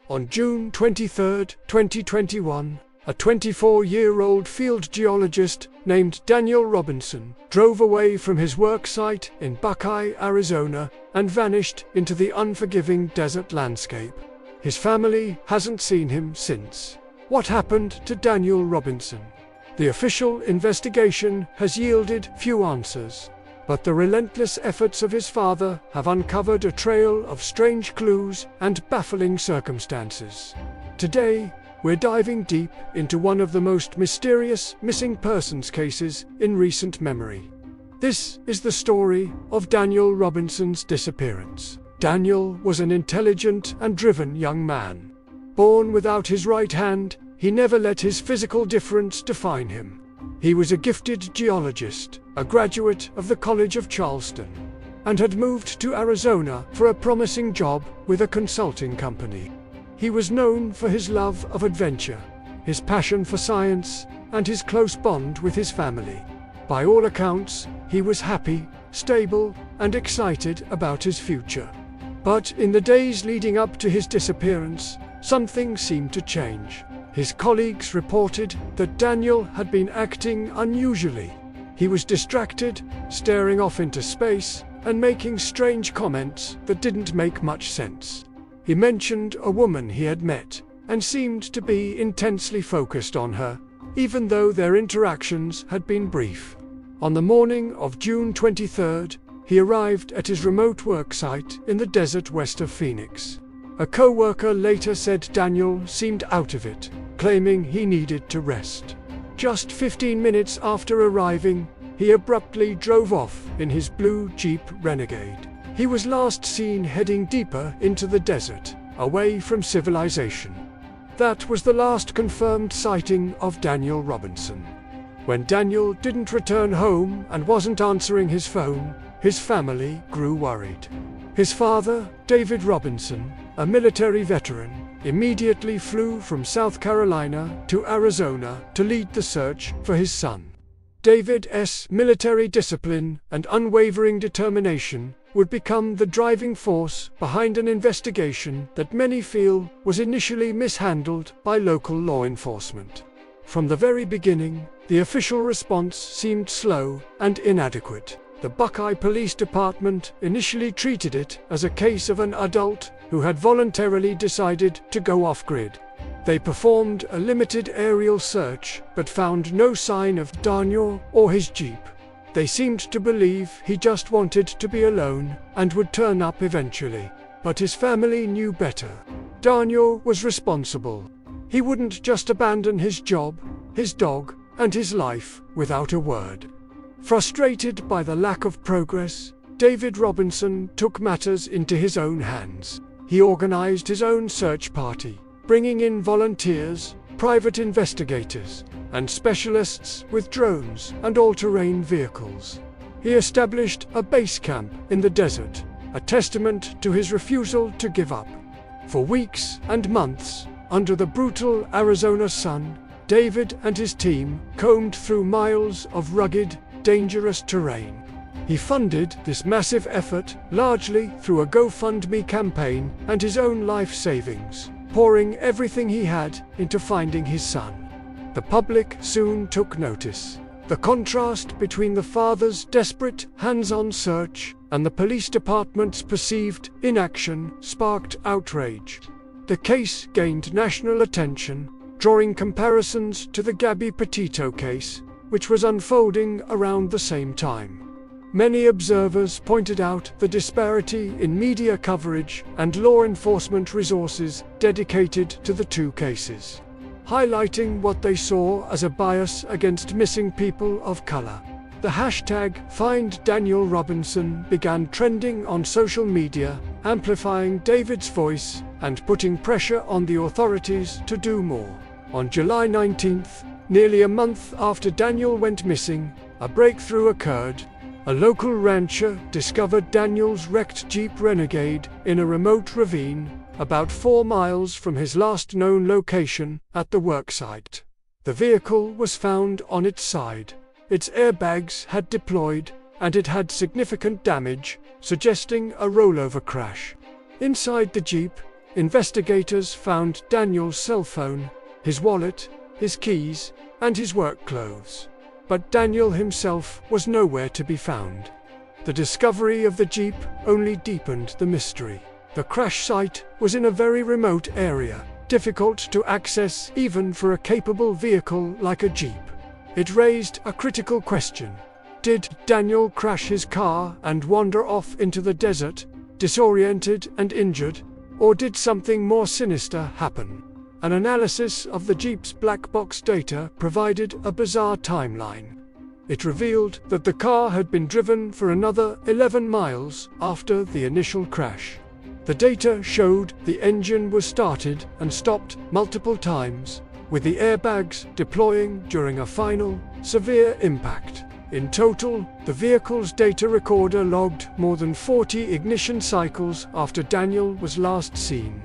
On June 23, 2021, a 24-year-old field geologist named Daniel Robinson drove away from his work site in Buckeye, Arizona, and vanished into the unforgiving desert landscape. His family hasn't seen him since. What happened to Daniel Robinson? The official investigation has yielded few answers, but the relentless efforts of his father have uncovered a trail of strange clues and baffling circumstances. Today, we're diving deep into one of the most mysterious missing persons cases in recent memory. This is the story of Daniel Robinson's disappearance. Daniel was an intelligent and driven young man. Born without his right hand, he never let his physical difference define him. He was a gifted geologist, a graduate of the College of Charleston, and had moved to Arizona for a promising job with a consulting company. He was known for his love of adventure, his passion for science, and his close bond with his family. By all accounts, he was happy, stable, and excited about his future. But in the days leading up to his disappearance, something seemed to change. His colleagues reported that Daniel had been acting unusually. He was distracted, staring off into space, and making strange comments that didn't make much sense. He mentioned a woman he had met, and seemed to be intensely focused on her, even though their interactions had been brief. On the morning of June 23rd, he arrived at his remote work site in the desert west of Phoenix. A co-worker later said Daniel seemed out of it, claiming he needed to rest. Just 15 minutes after arriving, he abruptly drove off in his blue Jeep Renegade. He was last seen heading deeper into the desert, away from civilization. That was the last confirmed sighting of Daniel Robinson. When Daniel didn't return home and wasn't answering his phone, his family grew worried. His father, David Robinson, a military veteran, immediately flew from South Carolina to Arizona to lead the search for his son. David's military discipline and unwavering determination would become the driving force behind an investigation that many feel was initially mishandled by local law enforcement. From the very beginning, the official response seemed slow and inadequate. The Buckeye Police Department initially treated it as a case of an adult who had voluntarily decided to go off-grid. They performed a limited aerial search but found no sign of Daniel or his Jeep. They seemed to believe he just wanted to be alone and would turn up eventually. But his family knew better. Daniel was responsible. He wouldn't just abandon his job, his dog, and his life without a word. Frustrated by the lack of progress, David Robinson took matters into his own hands. He organized his own search party, bringing in volunteers, private investigators, and specialists with drones and all-terrain vehicles. He established a base camp in the desert, a testament to his refusal to give up. For weeks and months, under the brutal Arizona sun, David and his team combed through miles of rugged, dangerous terrain. He funded this massive effort largely through a GoFundMe campaign and his own life savings, pouring everything he had into finding his son. The public soon took notice. The contrast between the father's desperate, hands-on search and the police department's perceived inaction sparked outrage. The case gained national attention, drawing comparisons to the Gabby Petito case, which was unfolding around the same time. Many observers pointed out the disparity in media coverage and law enforcement resources dedicated to the two cases, highlighting what they saw as a bias against missing people of color. The hashtag #FindDanielRobinson began trending on social media, amplifying David's voice and putting pressure on the authorities to do more. On July 19th, nearly a month after Daniel went missing, a breakthrough occurred. A local rancher discovered Daniel's wrecked Jeep Renegade in a remote ravine, about 4 miles from his last known location at the worksite. The vehicle was found on its side. Its airbags had deployed, and it had significant damage, suggesting a rollover crash. Inside the Jeep, investigators found Daniel's cell phone, his wallet, his keys, and his work clothes. But Daniel himself was nowhere to be found. The discovery of the Jeep only deepened the mystery. The crash site was in a very remote area, difficult to access even for a capable vehicle like a Jeep. It raised a critical question. Did Daniel crash his car and wander off into the desert, disoriented and injured, or did something more sinister happen? An analysis of the Jeep's black box data provided a bizarre timeline. It revealed that the car had been driven for another 11 miles after the initial crash. The data showed the engine was started and stopped multiple times, with the airbags deploying during a final, severe impact. In total, the vehicle's data recorder logged more than 40 ignition cycles after Daniel was last seen.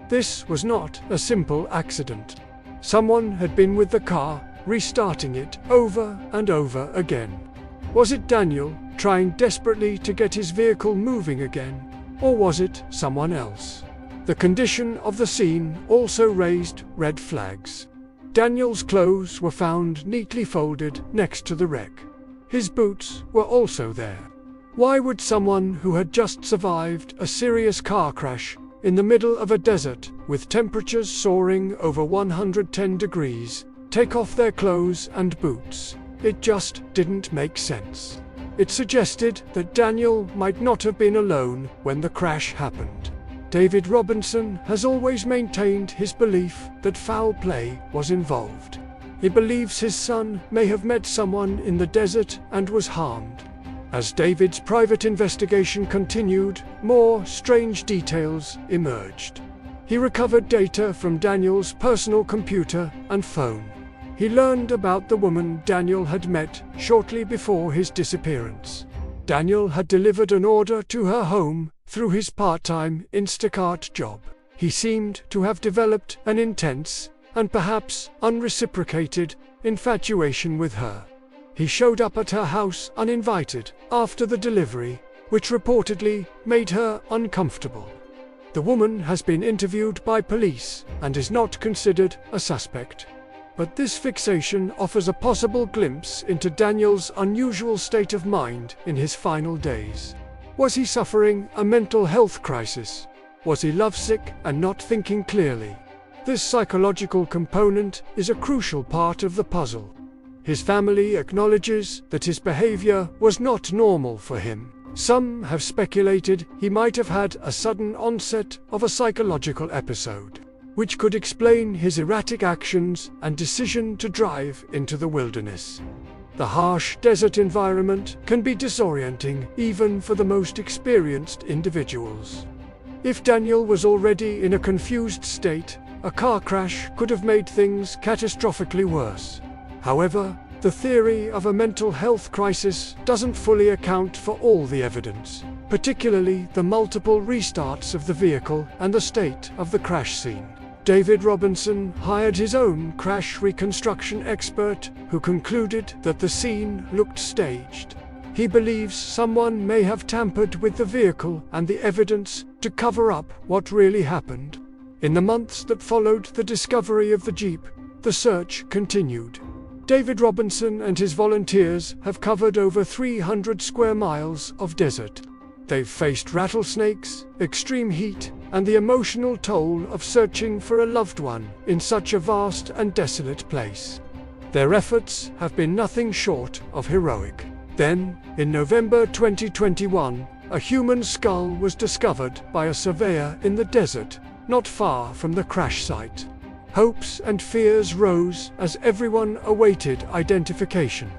This was not a simple accident. Someone had been with the car, restarting it over and over again. Was it Daniel, trying desperately to get his vehicle moving again? Or was it someone else? The condition of the scene also raised red flags. Daniel's clothes were found neatly folded next to the wreck. His boots were also there. Why would someone who had just survived a serious car crash in the middle of a desert with temperatures soaring over 110 degrees take off their clothes and boots? It just didn't make sense. It suggested that Daniel might not have been alone when the crash happened. David Robinson has always maintained his belief that foul play was involved. He believes his son may have met someone in the desert and was harmed. As David's private investigation continued, more strange details emerged. He recovered data from Daniel's personal computer and phone. He learned about the woman Daniel had met shortly before his disappearance. Daniel had delivered an order to her home through his part-time Instacart job. He seemed to have developed an intense and perhaps unreciprocated infatuation with her. He showed up at her house uninvited after the delivery, which reportedly made her uncomfortable. The woman has been interviewed by police and is not considered a suspect. But this fixation offers a possible glimpse into Daniel's unusual state of mind in his final days. Was he suffering a mental health crisis? Was he lovesick and not thinking clearly? This psychological component is a crucial part of the puzzle. His family acknowledges that his behavior was not normal for him. Some have speculated he might have had a sudden onset of a psychological episode, which could explain his erratic actions and decision to drive into the wilderness. The harsh desert environment can be disorienting even for the most experienced individuals. If Daniel was already in a confused state, a car crash could have made things catastrophically worse. However, the theory of a mental health crisis doesn't fully account for all the evidence, particularly the multiple restarts of the vehicle and the state of the crash scene. David Robinson hired his own crash reconstruction expert, who concluded that the scene looked staged. He believes someone may have tampered with the vehicle and the evidence to cover up what really happened. In the months that followed the discovery of the Jeep, the search continued. David Robinson and his volunteers have covered over 300 square miles of desert. They've faced rattlesnakes, extreme heat, and the emotional toll of searching for a loved one in such a vast and desolate place. Their efforts have been nothing short of heroic. Then, in November 2021, a human skull was discovered by a surveyor in the desert, not far from the crash site. Hopes and fears rose as everyone awaited identification.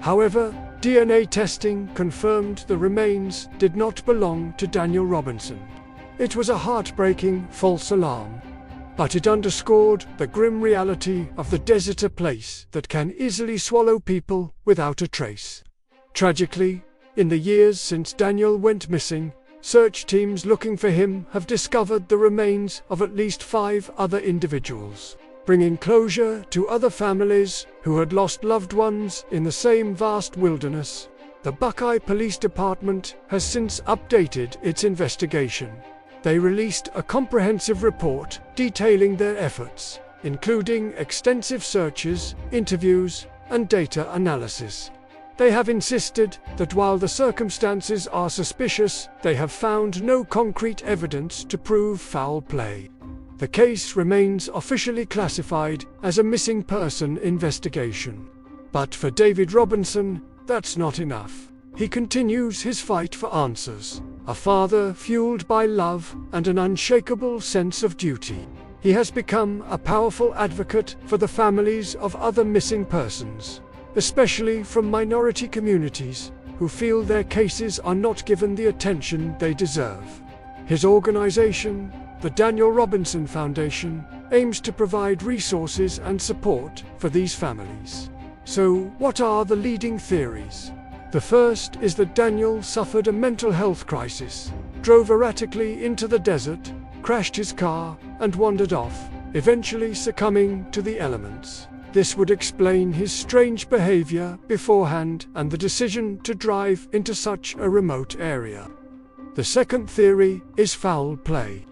However, DNA testing confirmed the remains did not belong to Daniel Robinson. It was a heartbreaking false alarm, but it underscored the grim reality of the desert, a place that can easily swallow people without a trace. Tragically, in the years since Daniel went missing, search teams looking for him have discovered the remains of at least 5 other individuals, bringing closure to other families who had lost loved ones in the same vast wilderness. The Buckeye Police Department has since updated its investigation. They released a comprehensive report detailing their efforts, including extensive searches, interviews, and data analysis. They have insisted that while the circumstances are suspicious, they have found no concrete evidence to prove foul play. The case remains officially classified as a missing person investigation. But for David Robinson, that's not enough. He continues his fight for answers, a father fueled by love and an unshakable sense of duty. He has become a powerful advocate for the families of other missing persons, especially from minority communities who feel their cases are not given the attention they deserve. His organization, the Daniel Robinson Foundation, aims to provide resources and support for these families. So, what are the leading theories? The first is that Daniel suffered a mental health crisis, drove erratically into the desert, crashed his car, and wandered off, eventually succumbing to the elements. This would explain his strange behavior beforehand and the decision to drive into such a remote area. The second theory is foul play.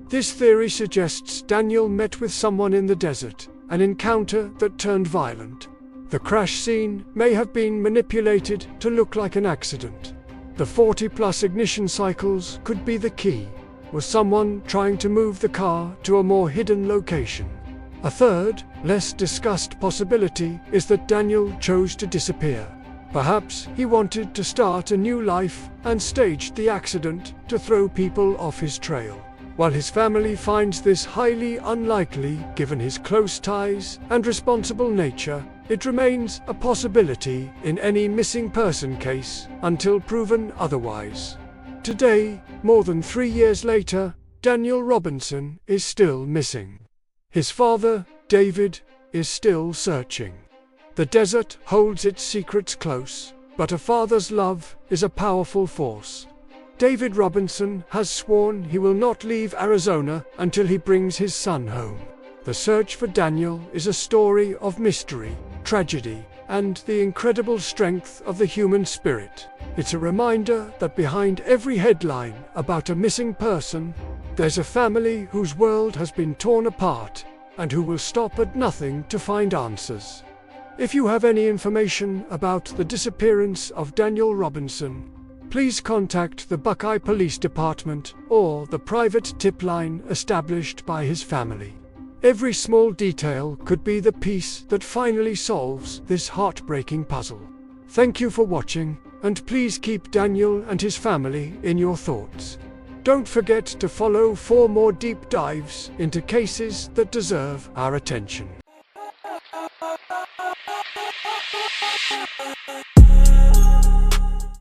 This theory suggests Daniel met with someone in the desert, an encounter that turned violent. The crash scene may have been manipulated to look like an accident. The 40+ ignition cycles could be the key. Was someone trying to move the car to a more hidden location? A third, less discussed possibility is that Daniel chose to disappear. Perhaps he wanted to start a new life and staged the accident to throw people off his trail. While his family finds this highly unlikely given his close ties and responsible nature, it remains a possibility in any missing person case until proven otherwise. Today, more than 3 years later, Daniel Robinson is still missing. His father, David, is still searching. The desert holds its secrets close, but a father's love is a powerful force. David Robinson has sworn he will not leave Arizona until he brings his son home. The search for Daniel is a story of mystery, tragedy, and the incredible strength of the human spirit. It's a reminder that behind every headline about a missing person, there's a family whose world has been torn apart and who will stop at nothing to find answers. If you have any information about the disappearance of Daniel Robinson, please contact the Buckeye Police Department or the private tip line established by his family. Every small detail could be the piece that finally solves this heartbreaking puzzle. Thank you for watching, and please keep Daniel and his family in your thoughts. Don't forget to follow for more deep dives into cases that deserve our attention.